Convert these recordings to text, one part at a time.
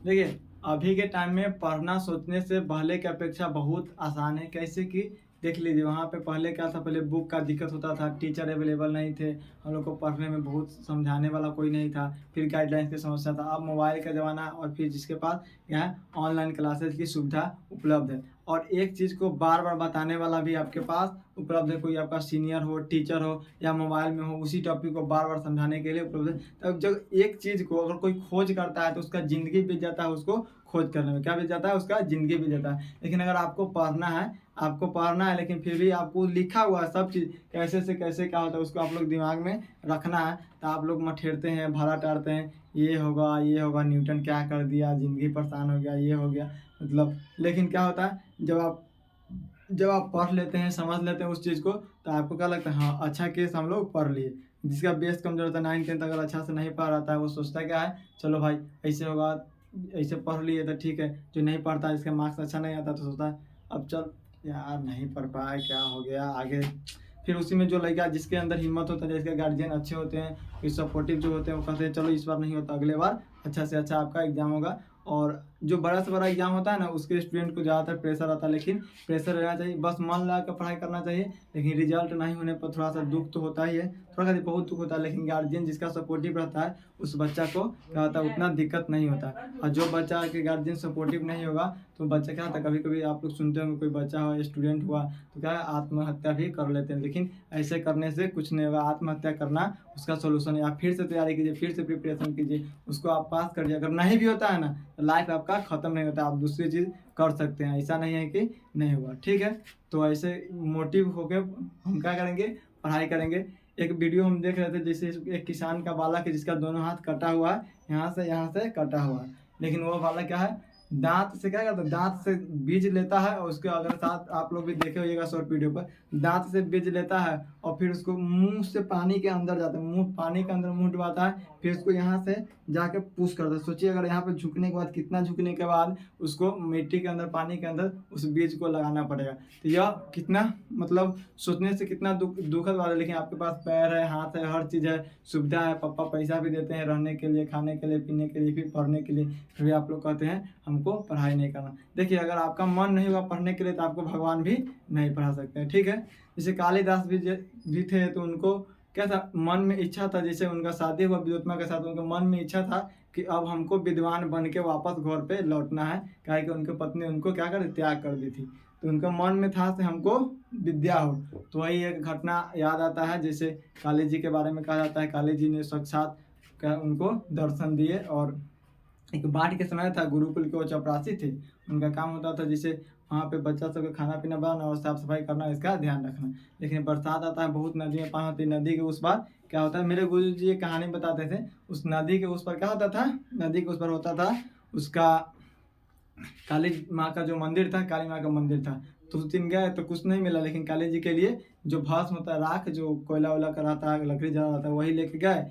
देखिए, अभी के टाइम में पढ़ना सोचने से पहले की अपेक्षा बहुत आसान है। कैसे कि देख लीजिए, वहाँ पे पहले क्या था, पहले बुक का दिक्कत होता था, टीचर अवेलेबल नहीं थे, हम लोग को पढ़ने में बहुत समझाने वाला कोई नहीं था, फिर गाइडलाइंस की समस्या था। अब मोबाइल का ज़माना है और फिर जिसके पास क्या है, ऑनलाइन क्लासेस की सुविधा उपलब्ध है और एक चीज़ को बार-बार बताने वाला भी आपके पास उपलब्ध है। कोई आपका सीनियर हो, टीचर हो या मोबाइल में हो, उसी टॉपिक को बार-बार समझाने के लिए उपलब्ध है। तब जब एक चीज़ को अगर कोई खोज करता है तो उसका ज़िंदगी बीत जाता है उसको खोज करने में। क्या बीत जाता है? उसका ज़िंदगी बीत जाता है। लेकिन अगर आपको पढ़ना है लेकिन फिर भी आपको लिखा हुआ है सब चीज़, कैसे से कैसे क्या होता है उसको आप लोग दिमाग में रखना है। तो आप लोग मठेरते हैं, भाला टारते हैं, ये होगा, न्यूटन क्या कर दिया, ज़िंदगी परेशान हो गया, ये हो गया, मतलब। लेकिन क्या होता है, जब आप पढ़ लेते हैं, समझ लेते हैं उस चीज़ को, तो आपको क्या लगता है, हाँ, अच्छा केस हम लोग पढ़ लिए। जिसका बेस कमज़ोर होता है, 9th-10th अगर अच्छा से नहीं पढ़ आता है, वो सोचता है क्या है, चलो भाई ऐसे होगा, ऐसे पढ़ लिए तो ठीक है। जो नहीं पढ़ता है, जिसका मार्क्स अच्छा नहीं आता, तो सोचता है अब चल यार नहीं पढ़ पाए, क्या हो गया आगे। फिर उसी में जो लड़का जिसके अंदर हिम्मत होता है, जिसके गार्जियन अच्छे होते हैं, फिर सपोर्टिव जो होते हैं, वो कहते हैं चलो इस बार नहीं होता, अगले बार अच्छा से अच्छा आपका एग्ज़ाम होगा। और जो बड़ा से बड़ा एग्ज़ाम होता है ना, उसके स्टूडेंट को ज़्यादातर प्रेशर आता है, लेकिन प्रेशर रहना चाहिए, बस मन लगा कर पढ़ाई करना चाहिए। लेकिन रिजल्ट नहीं होने पर थोड़ा-सा दुःख तो होता ही है, थोड़ा नहीं बहुत दुःख होता है, लेकिन गार्जियन जिसका सपोर्टिव रहता है, उस बच्चा को क्या होता है, उतना दिक्कत नहीं होता है। और जो बच्चा के गार्जियन सपोर्टिव नहीं होगा, तो बच्चा क्या होता है, कभी-कभी आप लोग सुनते होंगे कोई बच्चा हो, स्टूडेंट हुआ, तो क्या है, आत्महत्या भी कर लेते हैं। लेकिन ऐसे करने से कुछ नहीं होगा, आत्महत्या करना उसका सॉल्यूशन है। आप फिर से तैयारी कीजिए, फिर से प्रिपरेशन कीजिए, उसको आप पास करिए। अगर नहीं भी होता है ना, तो लाइफ आपका खत्म नहीं होता, आप दूसरी चीज़ कर सकते हैं, ऐसा नहीं है कि नहीं हुआ, ठीक है। तो ऐसे मोटिव होके हम क्या करेंगे, पढ़ाई करेंगे। एक वीडियो हम देख रहे थे, जैसे एक किसान का बालक है जिसका दोनों हाथ कटा हुआ है, यहाँ से कटा हुआ है, लेकिन वो बालक क्या है, दाँत से क्या करता है, दाँत से बीज लेता है और उसके अगर साथ आप लोग भी देखे होइएगा शॉर्ट वीडियो पर, दाँत से बीज लेता है और फिर उसको मुँह से पानी के अंदर जाता है, पानी के अंदर मुँह डुबाता है, फिर उसको यहाँ से जाके पुश करता है। सोचिए अगर यहाँ पे झुकने के बाद, कितना झुकने के बाद उसको मिट्टी के अंदर, पानी के अंदर उस बीज को लगाना पड़ेगा। तो यह कितना, मतलब सोचने से कितना दुखद बात है, लेकिन आपके पास पैर है, हाथ है, हर चीज़ है, सुविधा है, पापा पैसा भी देते हैं रहने के लिए, खाने के लिए, पीने के लिए, फिर पढ़ने के लिए, फिर भी आप लोग कहते हैं हमको पढ़ाई नहीं करना। देखिए, अगर आपका मन नहीं होगा पढ़ने के लिए, तो आपको भगवान भी नहीं पढ़ा सकते हैं, ठीक है। जैसे कालिदास भी थे, तो उनको क्या था, मन में इच्छा था, जैसे उनका शादी हुआ विद्युत्मा के साथ, उनके मन में इच्छा था कि अब हमको विद्वान बन के वापस घर पे लौटना है, क्या है कि उनकी पत्नी उनको क्या कर त्याग कर दी थी। तो उनका मन में था कि हमको विद्या हो। तो वही एक घटना याद आता है, जैसे काली जी के बारे में कहा जाता है, काली जी ने साक्षात क्या उनको दर्शन दिए। और एक बाढ़ के समय था, गुरुकुल के वो चपरासी थे, उनका काम होता था जैसे वहाँ पे बच्चा सब का खाना पीना बनाना और साफ सफाई करना, इसका ध्यान रखना। लेकिन बरसात आता है, बहुत नदी में पानी होती है, नदी के उस पार क्या होता है, मेरे गुरु जी ये कहानी बताते थे, उस नदी के उस पर क्या होता था, नदी के उस पर होता था उसका काली माँ का जो मंदिर था, काली माँ का मंदिर था। तो उस दिन गए तो कुछ नहीं मिला, लेकिन काली जी के लिए जो भस्म होता है, राख, जो कोयला वोयला का रहता है, लकड़ी जला रहता है, वही लेके गए।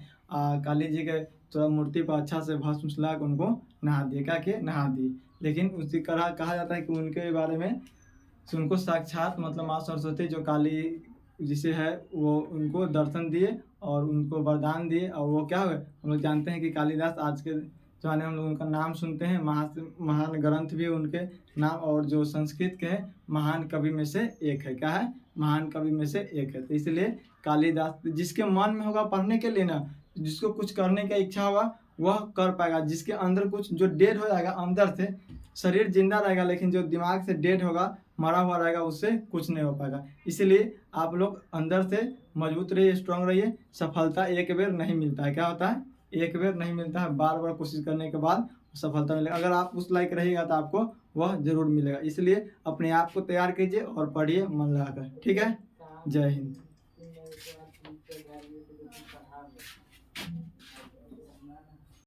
काली जी के तो मूर्ति पर अच्छा से भस्म उछला के उनको नहा दिए, क्या किए, नहा दिए। लेकिन उसी तरह कहा जाता है कि उनके बारे में, उनको साक्षात मतलब माँ सरस्वती जो काली जिसे है, वो उनको दर्शन दिए और उनको वरदान दिए, और वो क्या हुए, हम लोग जानते हैं कि कालिदास, आज के ज़माने में हम लोग उनका नाम सुनते हैं, महान ग्रंथ भी उनके नाम, और जो संस्कृत के महान कवि में से एक है, क्या है, महान कवि में से एक है। तो इसलिए कालिदास, जिसके मन में होगा पढ़ने के लिए ना, जिसको कुछ करने की इच्छा होगा वह कर पाएगा। जिसके अंदर कुछ जो डेड हो जाएगा अंदर से, शरीर जिंदा रहेगा लेकिन जो दिमाग से डेड होगा, मरा हुआ रहेगा, उससे कुछ नहीं हो पाएगा। इसलिए आप लोग अंदर से मजबूत रहिए, स्ट्रांग रहिए। सफलता एक बेर नहीं मिलता है, क्या होता है, एक बेर नहीं मिलता है, बार बार कोशिश करने के बाद सफलता मिलेगा। अगर आप उस लायक रहिएगा तो आपको वह जरूर मिलेगा। इसलिए अपने आप को तैयार कीजिए और पढ़िए मन लगाकर, ठीक है। जय हिंद।